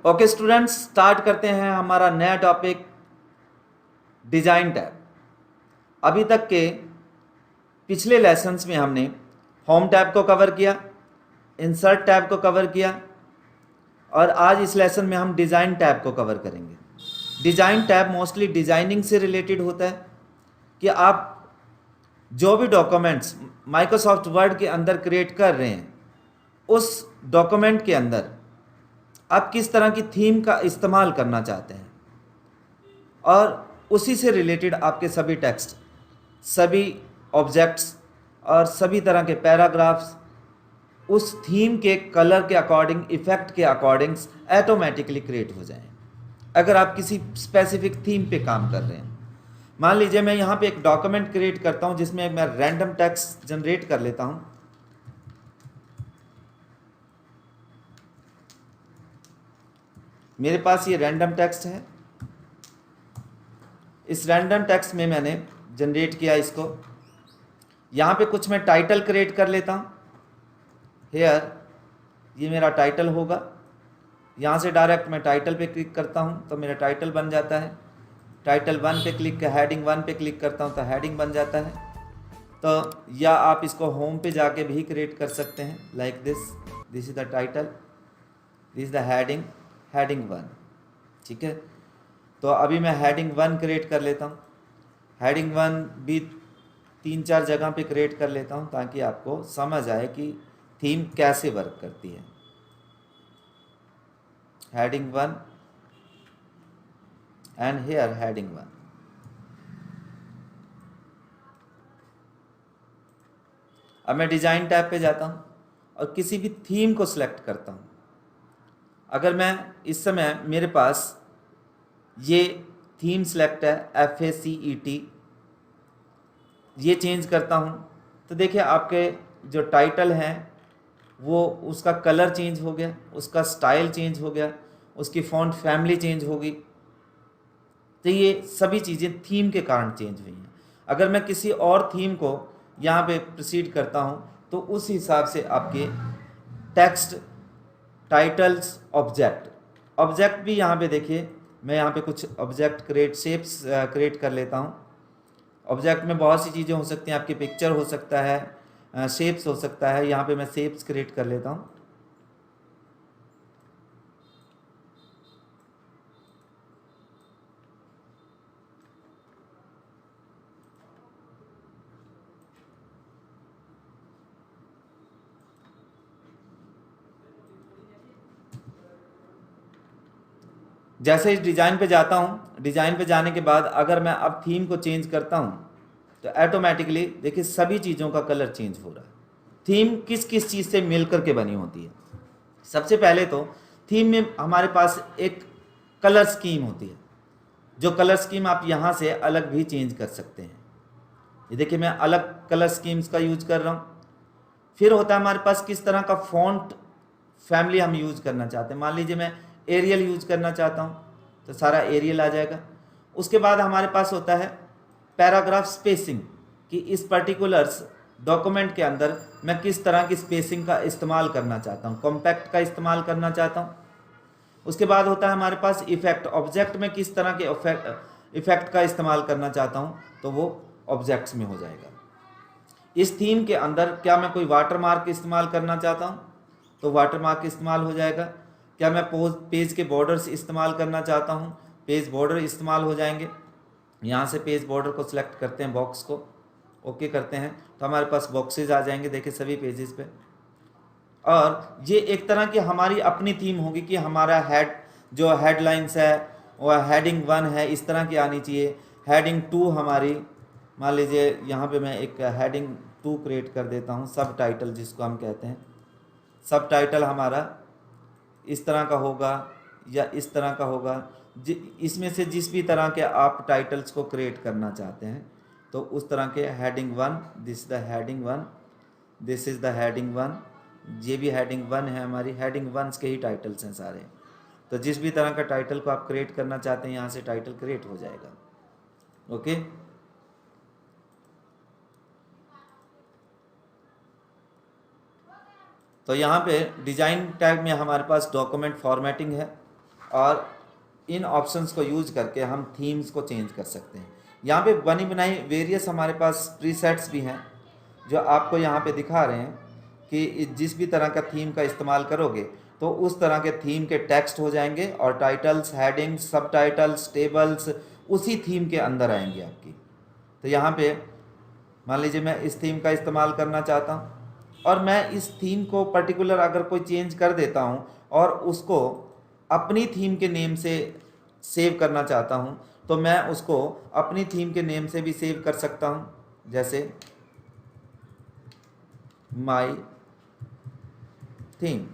Okay students, start करते हैं हमारा नया टॉपिक डिजाइन टैब। अभी तक के पिछले लेसन्स में हमने होम टैब को कवर किया, इंसर्ट टैब को कवर किया और आज इस लेसन में हम डिज़ाइन टैब को कवर करेंगे। डिज़ाइन टैब मोस्टली डिज़ाइनिंग से रिलेटेड होता है कि आप जो भी डॉक्यूमेंट्स माइक्रोसॉफ्ट वर्ड के अंदर क्रिएट कर रहे हैं उस डॉक्यूमेंट के अंदर आप किस तरह की थीम का इस्तेमाल करना चाहते हैं और उसी से रिलेटेड आपके सभी टेक्स्ट, सभी ऑब्जेक्ट्स और सभी तरह के पैराग्राफ्स उस थीम के कलर के अकॉर्डिंग, इफेक्ट के अकॉर्डिंग ऑटोमेटिकली क्रिएट हो जाएं। अगर आप किसी स्पेसिफिक थीम पे काम कर रहे हैं, मान लीजिए मैं यहाँ पे एक डॉक्यूमेंट क्रिएट करता हूँ जिसमें मैं रैंडम टेक्स्ट जनरेट कर लेता हूँ। मेरे पास ये रैंडम टेक्स्ट है। इस रैंडम टेक्स्ट में मैंने जनरेट किया इसको। यहाँ पे कुछ मैं टाइटल क्रिएट कर लेता हूँ। हेयर ये मेरा टाइटल होगा। यहाँ से डायरेक्ट मैं टाइटल पे क्लिक करता हूँ तो मेरा टाइटल बन जाता है। टाइटल 1 पे क्लिक, हेडिंग 1 पे क्लिक करता हूँ तो हेडिंग बन जाता है। तो या आप इसको होम पे जाके भी क्रिएट कर सकते हैं, like this is the title, this is the heading, heading 1। ठीक है, तो अभी मैं हेडिंग 1 क्रिएट कर लेता हूँ। हेडिंग 1 भी 3-4 जगह पे क्रिएट कर लेता हूँ ताकि आपको समझ आए कि थीम कैसे वर्क करती है। Heading 1 and here heading 1। अब मैं डिज़ाइन टैब पे जाता हूँ और किसी भी थीम को सिलेक्ट करता हूँ। अगर मैं इस समय मेरे पास ये थीम सेलेक्ट है FACET, ये चेंज करता हूँ तो देखिए आपके जो टाइटल हैं वो उसका कलर चेंज हो गया, उसका स्टाइल चेंज हो गया, उसकी फ़ॉन्ट फैमिली चेंज होगी। तो ये सभी चीज़ें थीम के कारण चेंज हुई हैं। अगर मैं किसी और थीम को यहाँ पे प्रोसीड करता हूँ तो उस हिसाब से आपके टेक्स्ट, टाइटल्स, ऑब्जेक्ट भी यहाँ पे देखिए, मैं यहाँ पे कुछ ऑब्जेक्ट शेप्स क्रिएट कर लेता हूँ। ऑब्जेक्ट में बहुत सी चीज़ें हो सकती हैं, आपकी पिक्चर हो सकता है, शेप्स हो सकता है। यहाँ पे मैं शेप्स क्रिएट कर लेता हूँ। जैसे इस डिज़ाइन पे जाता हूँ, डिज़ाइन पे जाने के बाद अगर मैं अब थीम को चेंज करता हूँ तो ऑटोमेटिकली देखिए सभी चीज़ों का कलर चेंज हो रहा है। थीम किस किस चीज़ से मिल करके बनी होती है? सबसे पहले तो थीम में हमारे पास एक कलर स्कीम होती है, जो कलर स्कीम आप यहाँ से अलग भी चेंज कर सकते हैं। ये देखिए मैं अलग कलर स्कीम्स का यूज कर रहा हूँ। फिर होता है हमारे पास किस तरह का फॉन्ट फैमिली हम यूज करना चाहते हैं। मान लीजिए मैं एरियल यूज करना चाहता हूँ तो सारा एरियल आ जाएगा। उसके बाद हमारे पास होता है पैराग्राफ स्पेसिंग, कि इस पर्टिकुलर्स डॉक्यूमेंट के अंदर मैं किस तरह की स्पेसिंग का इस्तेमाल करना चाहता हूँ, कॉम्पैक्ट का इस्तेमाल करना चाहता हूँ। उसके बाद होता है हमारे पास इफेक्ट, ऑब्जेक्ट में किस तरह के इफेक्ट का इस्तेमाल करना चाहता हूँ तो वो ऑब्जेक्ट्स में हो जाएगा। इस थीम के अंदर क्या मैं कोई वाटर मार्क इस्तेमाल करना चाहता हूँ तो वाटर मार्क इस्तेमाल हो जाएगा। क्या मैं पेज के बॉर्डर्स इस्तेमाल करना चाहता हूँ, पेज बॉर्डर इस्तेमाल हो जाएंगे। यहाँ से पेज बॉर्डर को सिलेक्ट करते हैं, बॉक्स को ओके करते हैं तो हमारे पास बॉक्सेज आ जाएंगे, देखिए सभी पेजेस पे। और ये एक तरह की हमारी अपनी थीम होगी कि हमारा जो हेडलाइंस है वह हेडिंग 1 है, इस तरह की आनी चाहिए। हेडिंग 2 हमारी, मान लीजिए यहाँ पे मैं एक हेडिंग 2 क्रिएट कर देता हूँ, सब टाइटल जिसको हम कहते हैं। सब टाइटल हमारा इस तरह का होगा या इस तरह का होगा। इसमें से जिस भी तरह के आप टाइटल्स को क्रिएट करना चाहते हैं तो उस तरह के heading 1, this the heading 1, this is the heading 1, ये भी हेडिंग 1 है। हमारी हेडिंग 1 के ही टाइटल्स हैं सारे। तो जिस भी तरह का टाइटल को आप क्रिएट करना चाहते हैं यहाँ से टाइटल क्रिएट हो जाएगा। ओके, तो यहाँ पे डिज़ाइन टैग में हमारे पास डॉक्यूमेंट फॉर्मेटिंग है। और इन ऑप्शंस को यूज करके हम थीम्स को चेंज कर सकते हैं। यहाँ पे बनी बनाई वेरियस हमारे पास प्रीसेट्स भी हैं जो आपको यहाँ पे दिखा रहे हैं कि जिस भी तरह का थीम का इस्तेमाल करोगे तो उस तरह के थीम के टेक्स्ट हो जाएंगे और टाइटल्स, हेडिंग्स, सब टाइटल्स, टेबल्स उसी थीम के अंदर आएंगे आपकी। तो यहाँ पे मान लीजिए मैं इस थीम का इस्तेमाल करना चाहता हूँ और मैं इस थीम को पर्टिकुलर अगर कोई चेंज कर देता हूँ और उसको अपनी थीम के नेम से सेव करना चाहता हूँ तो मैं उसको अपनी थीम के नेम से भी सेव कर सकता हूँ। जैसे माई थीम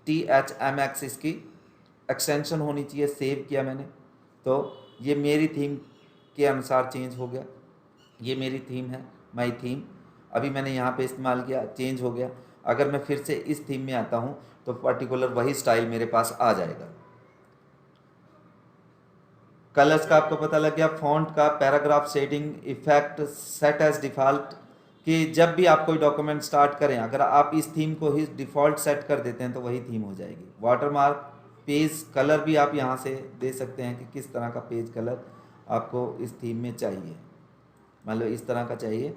.thmx इसकी एक्सटेंशन होनी चाहिए। सेव किया मैंने तो ये मेरी थीम के अनुसार चेंज हो गया। ये मेरी थीम है, माई थीम। अभी मैंने यहाँ पे इस्तेमाल किया, चेंज हो गया। अगर मैं फिर से इस थीम में आता हूँ तो पर्टिकुलर वही स्टाइल मेरे पास आ जाएगा। कलर्स का आपको पता लग गया, फॉन्ट का, paragraph shading, effect, set as default कि जब भी आप कोई डॉक्यूमेंट स्टार्ट करें अगर आप इस थीम को ही डिफ़ॉल्ट सेट कर देते हैं तो वही थीम हो जाएगी। वाटरमार्क, पेज कलर भी आप यहाँ से दे सकते हैं कि किस तरह का पेज कलर आपको इस थीम में चाहिए। मान लो इस तरह का चाहिए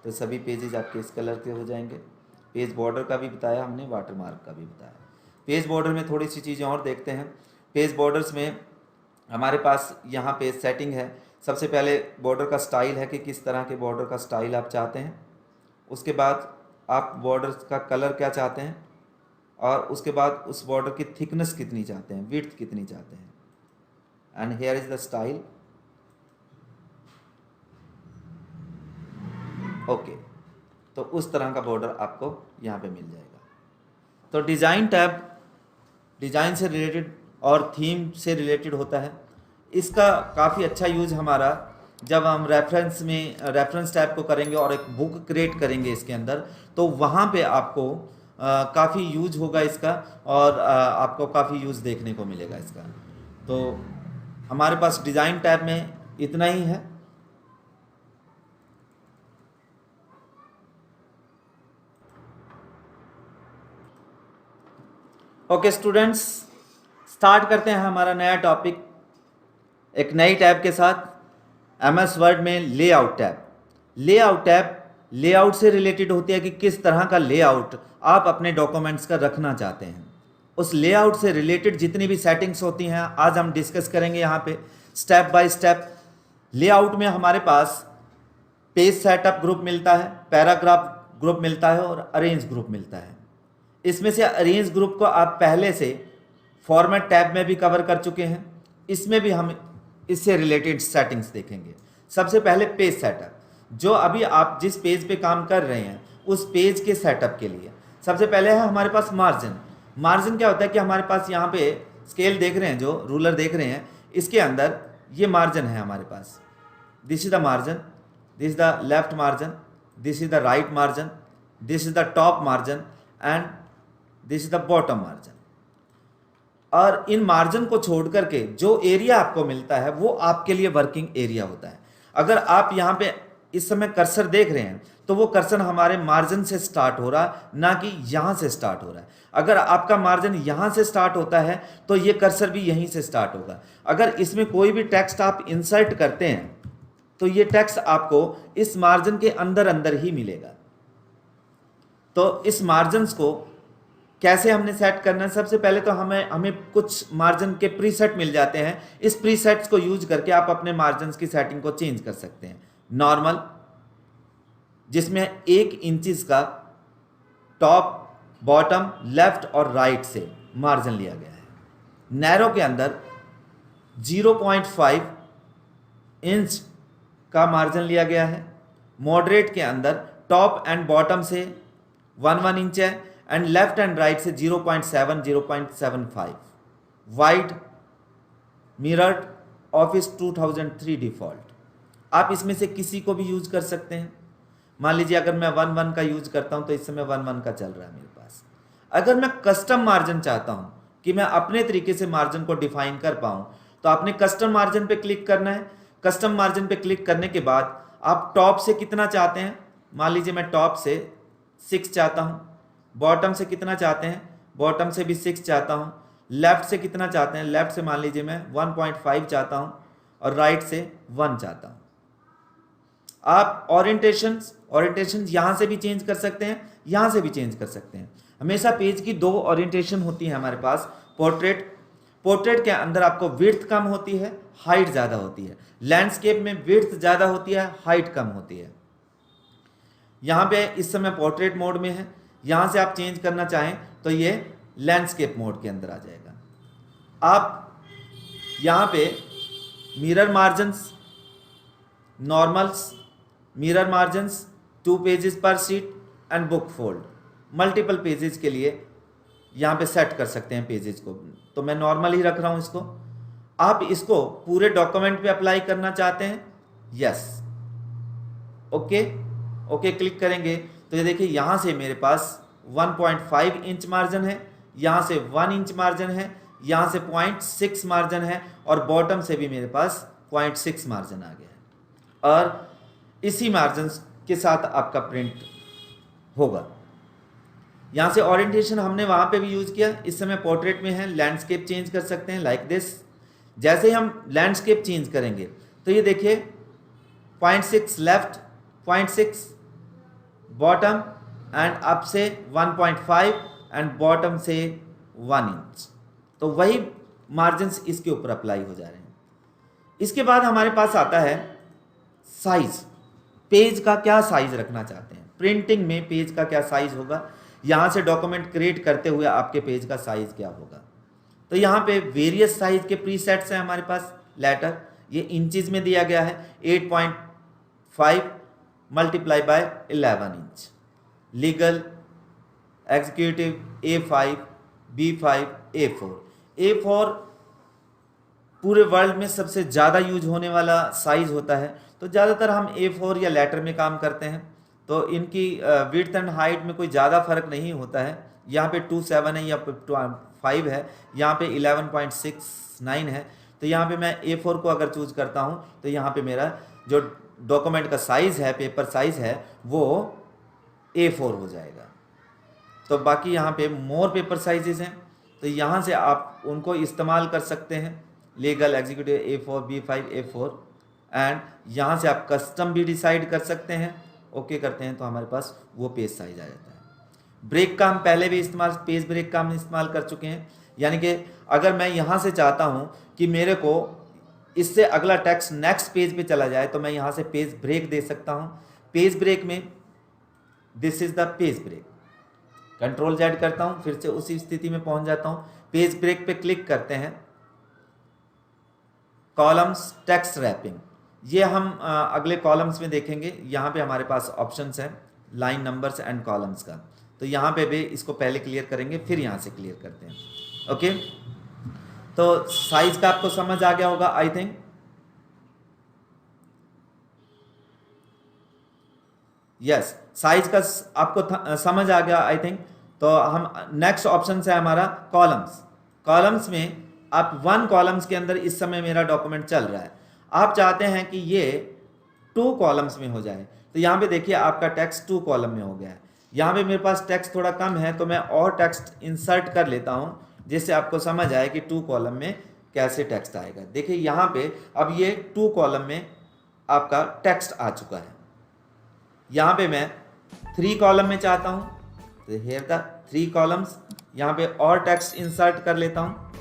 तो सभी पेजेस आपके इस कलर के हो जाएंगे। पेज बॉर्डर का भी बताया हमने, वाटरमार्क का भी बताया। पेज बॉर्डर में थोड़ी सी चीज़ें और देखते हैं। पेज बॉर्डर्स में हमारे पास यहाँ पे सेटिंग है। सबसे पहले बॉर्डर का स्टाइल है कि किस तरह के बॉर्डर का स्टाइल आप चाहते हैं। उसके बाद आप बॉर्डर का कलर क्या चाहते हैं और उसके बाद उस बॉर्डर की थिकनेस कितनी चाहते हैं, विड्थ कितनी चाहते हैं। And here is the style. Okay, तो उस तरह का बॉर्डर आपको यहाँ पे मिल जाएगा। तो डिज़ाइन टैब डिज़ाइन से रिलेटेड और थीम से रिलेटेड होता है। इसका काफ़ी अच्छा यूज़ हमारा जब हम रेफरेंस टैब को करेंगे और एक बुक क्रिएट करेंगे इसके अंदर तो वहाँ पे आपको काफ़ी यूज होगा इसका और आपको काफ़ी यूज़ देखने को मिलेगा इसका। तो हमारे पास डिज़ाइन टैब में इतना ही है। ओके स्टूडेंट्स, स्टार्ट करते हैं हमारा नया टॉपिक एक नई टैब के साथ। MS वर्ड में layout tab. Layout tab layout से रिलेटेड होती है कि किस तरह का लेआउट आप अपने डॉक्यूमेंट्स का रखना चाहते हैं। उस लेआउट से रिलेटेड जितनी भी सेटिंग्स होती हैं आज हम डिस्कस करेंगे यहाँ पे स्टेप बाय स्टेप। लेआउट में हमारे पास पेज सेटअप ग्रुप मिलता है, पैराग्राफ ग्रुप मिलता है और अरेंज ग्रुप मिलता है। इसमें से अरेंज ग्रुप को आप पहले से फॉर्मेट टैब में भी कवर कर चुके हैं। इसमें भी हम इससे रिलेटेड सेटिंग्स देखेंगे। सबसे पहले पेज सेटअप, जो अभी आप जिस पेज पे काम कर रहे हैं उस पेज के सेटअप के लिए सबसे पहले है हमारे पास मार्जिन। मार्जिन क्या होता है कि हमारे पास यहाँ पे स्केल देख रहे हैं, जो रूलर देख रहे हैं, इसके अंदर ये मार्जिन है हमारे पास। This is the margin, this is the left margin, this is the right margin, this is the top margin and this is the bottom margin. और इन मार्जिन को छोड़ करके जो एरिया आपको मिलता है वो आपके लिए वर्किंग एरिया होता है। अगर आप यहाँ पे इस समय कर्सर देख रहे हैं तो वो कर्सर हमारे मार्जिन से स्टार्ट हो रहा है, ना कि यहाँ से स्टार्ट हो रहा है। अगर आपका मार्जिन यहाँ से स्टार्ट होता है तो ये कर्सर भी यहीं से स्टार्ट होगा। अगर इसमें कोई भी टेक्स्ट आप इंसर्ट करते हैं तो ये टेक्स्ट आपको इस मार्जिन के अंदर अंदर ही मिलेगा। तो इस मार्जिन को कैसे हमने सेट करना है, सबसे पहले तो हमें कुछ मार्जिन के प्रीसेट मिल जाते हैं। इस प्रीसेट्स को यूज करके आप अपने मार्जिन की सेटिंग को चेंज कर सकते हैं। नॉर्मल, जिसमें 1 इंच का टॉप, बॉटम, लेफ्ट और राइट से मार्जिन लिया गया है। नैरो के अंदर 0.5 इंच का मार्जिन लिया गया है। मॉडरेट के अंदर टॉप एंड बॉटम से 1 इंच है एंड लेफ्ट एंड राइट से 0.7, 0.75। Wide, mirrored, office 2003 default. आप इसमें से किसी को भी यूज कर सकते हैं। मान लीजिए अगर मैं 1.1 का यूज करता हूं तो इस समय 1.1 का चल रहा है मेरे पास। अगर मैं कस्टम मार्जिन चाहता हूं कि मैं अपने तरीके से मार्जिन को डिफाइन कर पाऊं तो आपने कस्टम मार्जिन पे क्लिक करना है। कस्टम मार्जिन पे क्लिक करने के बाद आप टॉप से कितना चाहते हैं, मान लीजिए मैं टॉप से 6 चाहता हूं। बॉटम से कितना चाहते हैं, बॉटम से भी 6 चाहता हूं। लेफ्ट से कितना चाहते हैं, लेफ्ट से मान लीजिए मैं 1.5 चाहता हूं और राइट से 1 चाहता हूं। आप ओरिएंटेशन यहां से भी चेंज कर सकते हैं, यहां से भी चेंज कर सकते हैं। हमेशा पेज की 2 ओरिएंटेशन होती है हमारे पास। पोर्ट्रेट के अंदर आपको विड्थ कम होती है, हाइट ज़्यादा होती है। लैंडस्केप में विड्थ ज़्यादा होती है, हाइट कम होती है। यहाँ पे इस समय पोर्ट्रेट मोड में है, यहाँ से आप चेंज करना चाहें तो ये लैंडस्केप मोड के अंदर आ जाएगा। आप यहाँ पे mirror margins, normals, mirror margins, 2 pages per sheet and book fold, multiple pages के लिए यहाँ पे सेट कर सकते हैं पेजेस को। तो मैं नॉर्मल ही रख रहा हूँ इसको। आप इसको पूरे डॉक्यूमेंट पे अप्लाई करना चाहते हैं, यस, ओके क्लिक करेंगे तो ये देखिए यहाँ से मेरे पास 1.5 इंच मार्जिन है, यहाँ से 1 इंच मार्जिन है, यहाँ से 0.6 मार्जिन है और बॉटम से भी मेरे पास 0.6 मार्जिन आ गया है। और इसी मार्जिन के साथ आपका प्रिंट होगा। यहाँ से ओरिएंटेशन हमने वहाँ पे भी यूज़ किया, इस समय पोर्ट्रेट में है। लैंडस्केप चेंज कर सकते हैं लाइक दिस। जैसे ही हम लैंडस्केप चेंज करेंगे तो ये देखिए 0.6 लेफ्ट, 0.6 बॉटम एंड अप से 1.5 एंड बॉटम से 1 इंच। तो वही मार्जिन्स इसके ऊपर अप्लाई हो जा रहे हैं। इसके बाद हमारे पास आता है साइज। पेज का क्या साइज रखना चाहते हैं, प्रिंटिंग में पेज का क्या साइज होगा, यहाँ से डॉक्यूमेंट क्रिएट करते हुए आपके पेज का साइज क्या होगा। तो यहाँ पे वेरियस साइज के प्रीसेट्स हैं हमारे पास। लेटर ये इंचेस में दिया गया है, 8.5 multiply by 11 inch. Legal, executive, A5, B5, A4। A4 पूरे वर्ल्ड में सबसे ज़्यादा यूज होने वाला साइज होता है, तो ज़्यादातर हम A4 या लेटर में काम करते हैं। तो इनकी विड्थ एंड हाइट में कोई ज़्यादा फर्क नहीं होता है। यहाँ पे 2.7 है या 5 है, यहाँ पे 11.69 है। तो यहाँ पे मैं A4 को अगर चूज करता हूँ तो यहाँ पे मेरा जो डॉक्यूमेंट का साइज़ है, पेपर साइज़ है, वो A4 हो जाएगा। तो बाकी यहाँ पे मोर पेपर साइजेस हैं, तो यहाँ से आप उनको इस्तेमाल कर सकते हैं। Legal, executive, A4, B5, A4 and यहाँ से आप कस्टम भी डिसाइड कर सकते हैं। ओके करते हैं तो हमारे पास वो पेज साइज आ जाता है। ब्रेक का हम पहले भी पेज ब्रेक का हम इस्तेमाल कर चुके हैं। यानी कि अगर मैं यहाँ से चाहता हूँ कि मेरे को इससे अगला टेक्स्ट नेक्स्ट पेज पे चला जाए तो मैं यहाँ से पेज ब्रेक दे सकता हूँ। पेज ब्रेक में this is the page break, control Z करता हूँ, फिर से उसी स्थिति में पहुँच जाता हूँ। पेज ब्रेक पे क्लिक करते हैं। कॉलम्स, टेक्स्ट रैपिंग, ये हम अगले कॉलम्स में देखेंगे। यहाँ पे हमारे पास ऑप्शंस हैं लाइन नंबर्स एंड कॉलम्स का, तो यहाँ पे भी इसको पहले क्लियर करेंगे, फिर यहाँ से क्लियर करते हैं। ओके, तो साइज का आपको समझ आ गया होगा आई थिंक। यस, साइज का आपको समझ आ गया आई थिंक। तो हम नेक्स्ट ऑप्शन है हमारा कॉलम्स। कॉलम्स में आप 1 कॉलम्स के अंदर इस समय मेरा डॉक्यूमेंट चल रहा है, आप चाहते हैं कि ये 2 कॉलम्स में हो जाए। तो यहाँ पे देखिए आपका टेक्स्ट 2 कॉलम में हो गया है। यहाँ पे मेरे पास टेक्स्ट थोड़ा कम है तो मैं और टेक्स्ट इंसर्ट कर लेता हूँ, जिससे आपको समझ आए कि 2 कॉलम में कैसे टेक्स्ट आएगा। देखिए यहाँ पे अब ये 2 कॉलम में आपका टेक्स्ट आ चुका है। यहाँ पे मैं 3 कॉलम में चाहता हूँ, तो हियर द 3 कॉलम्स। यहाँ पे और टेक्स्ट इंसर्ट कर लेता हूँ,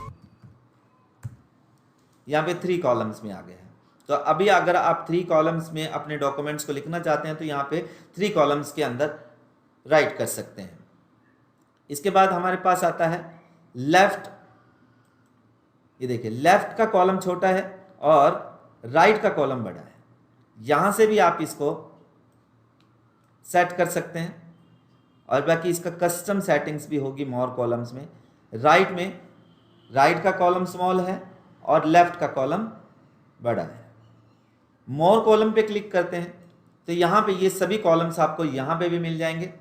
यहाँ पे 3 कॉलम्स में आ गया है। तो अभी अगर आप 3 कॉलम्स में अपने डॉक्यूमेंट्स को लिखना चाहते हैं तो यहाँ पे 3 कॉलम्स के अंदर राइट कर सकते हैं। इसके बाद हमारे पास आता है लेफ्ट। ये देखिए लेफ्ट का कॉलम छोटा है और राइट का कॉलम बड़ा है। यहाँ से भी आप इसको सेट कर सकते हैं और बाकी इसका कस्टम सेटिंग्स भी होगी मोर कॉलम्स में। राइट में राइट का कॉलम स्मॉल है और लेफ्ट का कॉलम बड़ा है। मोर कॉलम पे क्लिक करते हैं तो यहाँ पे ये सभी कॉलम्स आपको यहाँ पे भी मिल जाएंगे।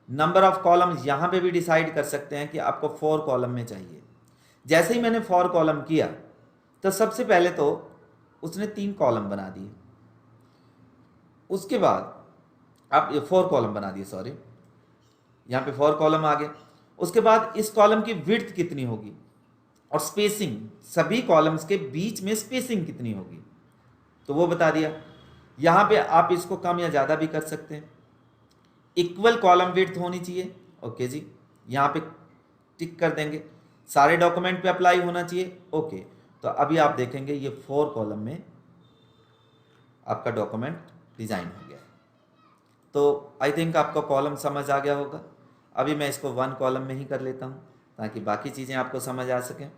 नंबर ऑफ कॉलम्स यहाँ पे भी डिसाइड कर सकते हैं कि आपको 4 कॉलम में चाहिए। जैसे ही मैंने 4 कॉलम किया तो सबसे पहले तो उसने 3 कॉलम बना दिए, उसके बाद आप ये 4 कॉलम बना दिए, सॉरी, यहाँ पे 4 कॉलम आ गए। उसके बाद इस कॉलम की विड्थ कितनी होगी, और स्पेसिंग, सभी कॉलम्स के बीच में स्पेसिंग कितनी होगी, तो वो बता दिया। यहाँ पे आप इसको कम या ज़्यादा भी कर सकते हैं। इक्वल कॉलम विड्थ होनी चाहिए, ओके जी, यहाँ पे टिक कर देंगे। सारे डॉक्यूमेंट पे अप्लाई होना चाहिए, ओके। तो अभी आप देखेंगे ये 4 कॉलम में आपका डॉक्यूमेंट डिज़ाइन हो गया है। तो आई थिंक आपका कॉलम समझ आ गया होगा। अभी मैं इसको 1 कॉलम में ही कर लेता हूँ ताकि बाकी चीज़ें आपको समझ आ सकें।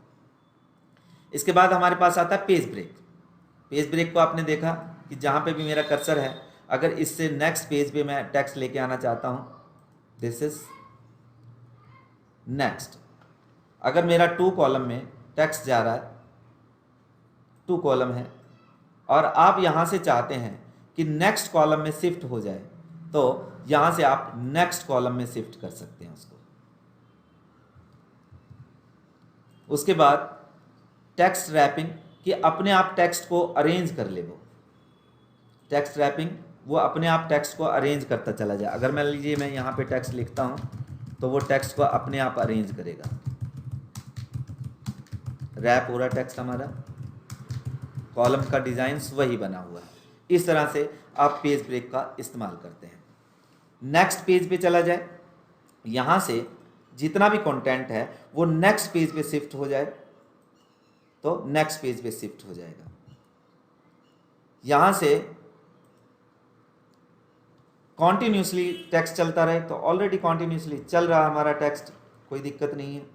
इसके बाद हमारे पास आता है पेज ब्रेक। पेज ब्रेक को आपने देखा कि जहाँ पे भी मेरा कर्सर है, अगर इससे नेक्स्ट पेज पे मैं टेक्स्ट लेके आना चाहता हूँ, दिस इज नेक्स्ट। अगर मेरा 2 कॉलम में टेक्स्ट जा रहा है, 2 कॉलम है, और आप यहाँ से चाहते हैं कि नेक्स्ट कॉलम में शिफ्ट हो जाए, तो यहाँ से आप नेक्स्ट कॉलम में शिफ्ट कर सकते हैं उसको। उसके बाद टेक्स्ट रैपिंग, कि अपने आप टेक्स्ट को अरेंज कर ले। वो टेक्स्ट रैपिंग, वो अपने आप टेक्स्ट को अरेंज करता चला जाए। अगर मान लीजिए मैं यहाँ पे टेक्स्ट लिखता हूँ तो वो टेक्स्ट को अपने आप अरेंज करेगा। रैप हो रहा टेक्स्ट हमारा, कॉलम का डिज़ाइन वही बना हुआ है। इस तरह से आप पेज ब्रेक का इस्तेमाल करते हैं। नेक्स्ट पेज पे चला जाए, यहाँ से जितना भी कंटेंट है वो नेक्स्ट पेज पे शिफ्ट हो जाए, तो नेक्स्ट पेज पे शिफ्ट हो जाएगा। यहाँ से कॉन्टिन्यूसली टेक्स्ट चलता रहे, तो ऑलरेडी कॉन्टिन्यूसली चल रहा हमारा टेक्स्ट, कोई दिक्कत नहीं है।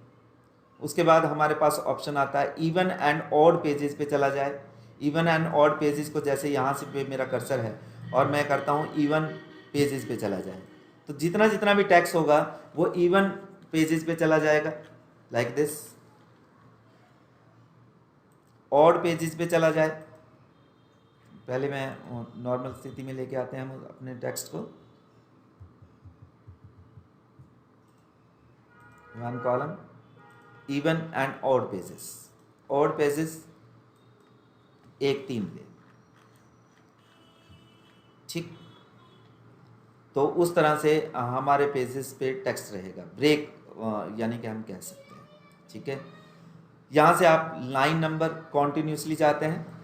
उसके बाद हमारे पास ऑप्शन आता है इवन एंड ऑड पेजेस पे चला जाए। इवन एंड ऑड पेजेस को, जैसे यहाँ से पे मेरा कर्सर है और मैं करता हूँ इवन पेजेस पे चला जाए, तो जितना जितना भी टेक्स्ट होगा वो इवन पेजेस पे चला जाएगा, लाइक दिस। ऑड पेजेस पे चला जाए, पहले मैं नॉर्मल स्थिति में लेके आते हैं हम अपने टेक्स्ट को। 1 column, even and odd pages. Odd pages 1 3 पे, ठीक। तो उस तरह से हमारे पेजेस पे टेक्स्ट रहेगा। ब्रेक यानी कि हम कह सकते हैं, ठीक है। यहाँ से आप लाइन नंबर कॉन्टिन्यूसली चाहते हैं,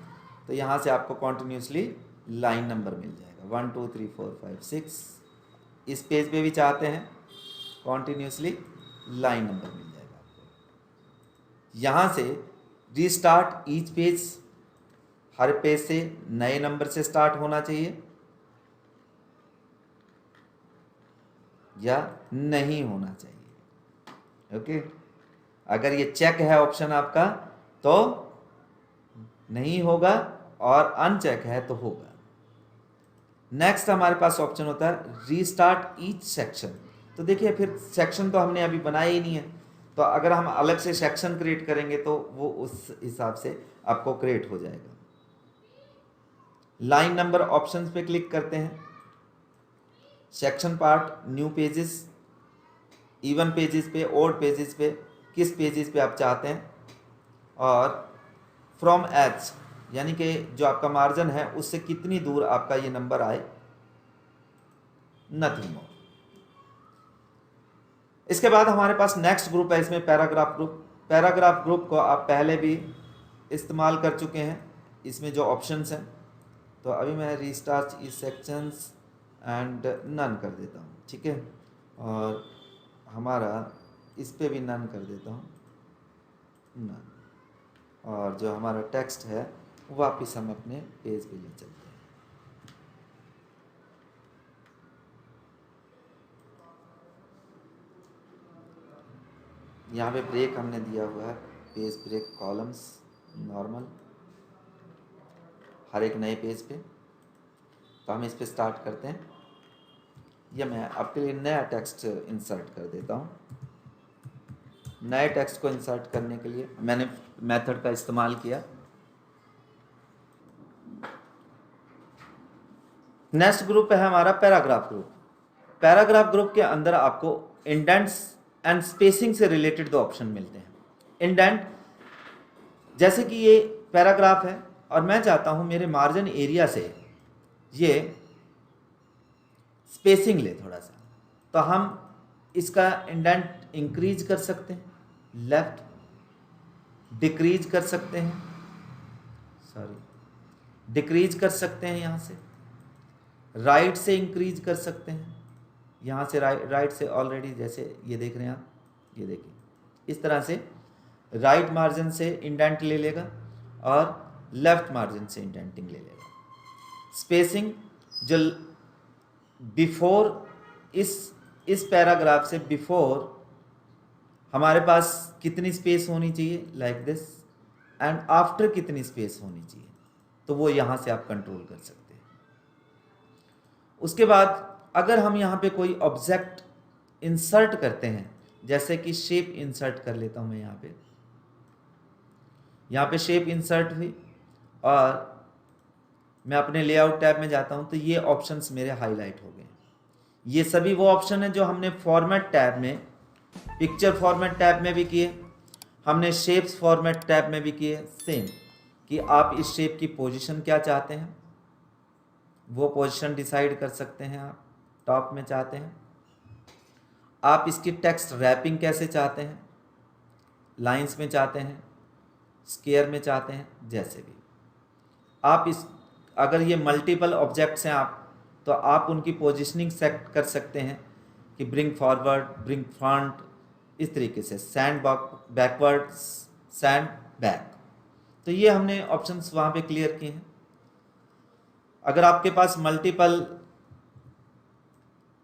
तो यहाँ से आपको कॉन्टिन्यूसली लाइन नंबर मिल जाएगा, 1 2 3 4 5 6। इस पेज पे भी चाहते हैं कॉन्टिन्यूसली लाइन नंबर मिल जाएगा आपको। यहाँ से रीस्टार्ट ईच पेज, हर पेज से नए नंबर से स्टार्ट होना चाहिए या नहीं होना चाहिए, ओके। अगर ये चेक है ऑप्शन आपका तो नहीं होगा, और अनचेक है तो होगा। नेक्स्ट हमारे पास ऑप्शन होता है रीस्टार्ट ईच सेक्शन। तो देखिए, फिर सेक्शन तो हमने अभी बनाया ही नहीं है, तो अगर हम अलग से सेक्शन क्रिएट करेंगे तो वो उस हिसाब से आपको क्रिएट हो जाएगा। लाइन नंबर ऑप्शंस पे क्लिक करते हैं। Section part, new pages, even pages पे, ऑड पेजेस पे, किस पेजेस पे आप चाहते हैं, और फ्रॉम एच, यानी कि जो आपका मार्जिन है उससे कितनी दूर आपका ये नंबर आए, नथिंग मोर। इसके बाद हमारे पास नेक्स्ट ग्रुप है, इसमें पैराग्राफ ग्रुप। पैराग्राफ ग्रुप को आप पहले भी इस्तेमाल कर चुके हैं, इसमें जो ऑप्शंस हैं। तो अभी मैं रीस्टार्ट इस सेक्शंस एंड नन कर देता हूँ, ठीक है। और हमारा इस पे भी नन कर देता हूँ, नन। और जो हमारा टेक्स्ट है वापस हम अपने पेज पे ले चलते हैं। यहाँ पे ब्रेक हमने दिया हुआ है, पेज ब्रेक कॉलम्स नॉर्मल, हर एक नए पेज पे। तो हम इस पे स्टार्ट करते हैं, या मैं आपके लिए नया टेक्स्ट इंसर्ट कर देता हूँ। नए टेक्स्ट को इंसर्ट करने के लिए मैंने मेथड का इस्तेमाल किया। नेक्स्ट ग्रुप है हमारा पैराग्राफ ग्रुप। पैराग्राफ ग्रुप के अंदर आपको इंडेंट्स एंड स्पेसिंग से रिलेटेड 2 ऑप्शन मिलते हैं। इंडेंट, जैसे कि ये पैराग्राफ है और मैं चाहता हूं मेरे मार्जिन एरिया से ये स्पेसिंग ले थोड़ा सा, तो हम इसका इंडेंट इंक्रीज कर सकते हैं, लेफ्ट डिक्रीज कर सकते हैं, डिक्रीज कर सकते हैं, यहाँ से राइट से इंक्रीज कर सकते हैं, यहाँ से राइट से ऑलरेडी जैसे ये देख रहे हैं आप, ये देखिए इस तरह से राइट मार्जिन से इंडेंट ले लेगा और लेफ्ट मार्जिन से इंडेंटिंग ले लेगा। स्पेसिंग जो बिफोर इस पैराग्राफ से बिफोर हमारे पास कितनी स्पेस होनी चाहिए लाइक दिस, एंड आफ्टर कितनी स्पेस होनी चाहिए, तो वो यहाँ से आप कंट्रोल कर सकते हैं। उसके बाद अगर हम यहाँ पे कोई ऑब्जेक्ट इंसर्ट करते हैं, जैसे कि शेप इंसर्ट कर लेता हूँ मैं यहाँ पे शेप इंसर्ट हुई और मैं अपने लेआउट टैब में जाता हूँ तो ये ऑप्शंस मेरे हाईलाइट हो गए। ये सभी वो ऑप्शन है जो हमने फॉर्मेट टैब में, पिक्चर फॉर्मेट टैब में भी किए, हमने शेप्स फॉर्मेट टैब में भी किए सेम, कि आप इस शेप की पोजीशन क्या चाहते हैं वो पोजीशन डिसाइड कर सकते हैं। आप टॉप में चाहते हैं, आप इसकी टेक्स्ट रैपिंग कैसे चाहते हैं, लाइंस में चाहते हैं, स्क्वायर में चाहते हैं, जैसे भी आप अगर ये मल्टीपल ऑब्जेक्ट्स हैं आप, तो आप उनकी पोजीशनिंग सेट कर सकते हैं कि ब्रिंग फॉरवर्ड, ब्रिंग फ्रंट, इस तरीके से सैंड बैकवर्ड, सैंड बैक। तो ये हमने ऑप्शंस वहाँ पे क्लियर किए हैं। अगर आपके पास मल्टीपल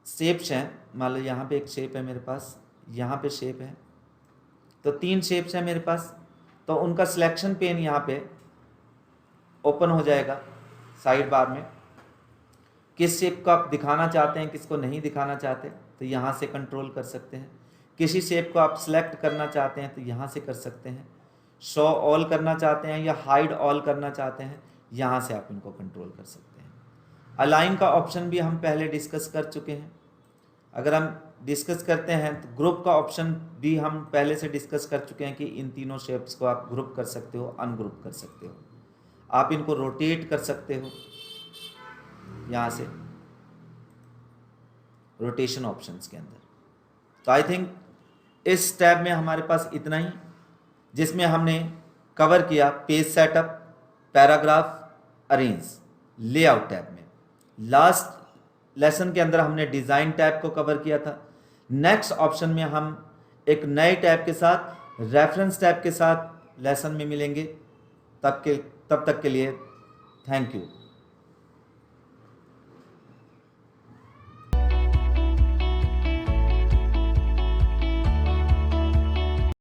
शेप्स हैं, मान लो यहाँ पे एक शेप है मेरे पास, यहाँ पे शेप है, तो 3 शेप्स हैं मेरे पास, तो उनका सिलेक्शन पेन यहाँ पे ओपन हो जाएगा साइड बार में। किस शेप को आप दिखाना चाहते हैं, किसको नहीं दिखाना चाहते, तो यहाँ से कंट्रोल कर सकते हैं। किसी शेप को आप सिलेक्ट करना चाहते हैं तो यहाँ से कर सकते हैं। शो ऑल करना चाहते हैं या हाइड ऑल करना चाहते हैं, यहाँ से आप इनको कंट्रोल कर सकते हैं। अलाइन का ऑप्शन भी हम पहले डिस्कस कर चुके हैं। अगर हम डिस्कस करते हैं तो ग्रुप का ऑप्शन भी हम पहले से डिस्कस कर चुके हैं कि इन तीनों शेप्स को आप ग्रुप कर सकते हो, अनग्रुप कर सकते हो, आप इनको रोटेट कर सकते हो, यहाँ से रोटेशन ऑप्शंस के अंदर। तो आई थिंक इस टैब में हमारे पास इतना ही, जिसमें हमने कवर किया page setup, paragraph, arrange, layout tab में। लास्ट लेसन के अंदर हमने डिज़ाइन टैब को कवर किया था। नेक्स्ट ऑप्शन में हम एक नए टैब के साथ, रेफरेंस टैब के साथ लेसन में मिलेंगे। तब तक के लिए थैंक यू।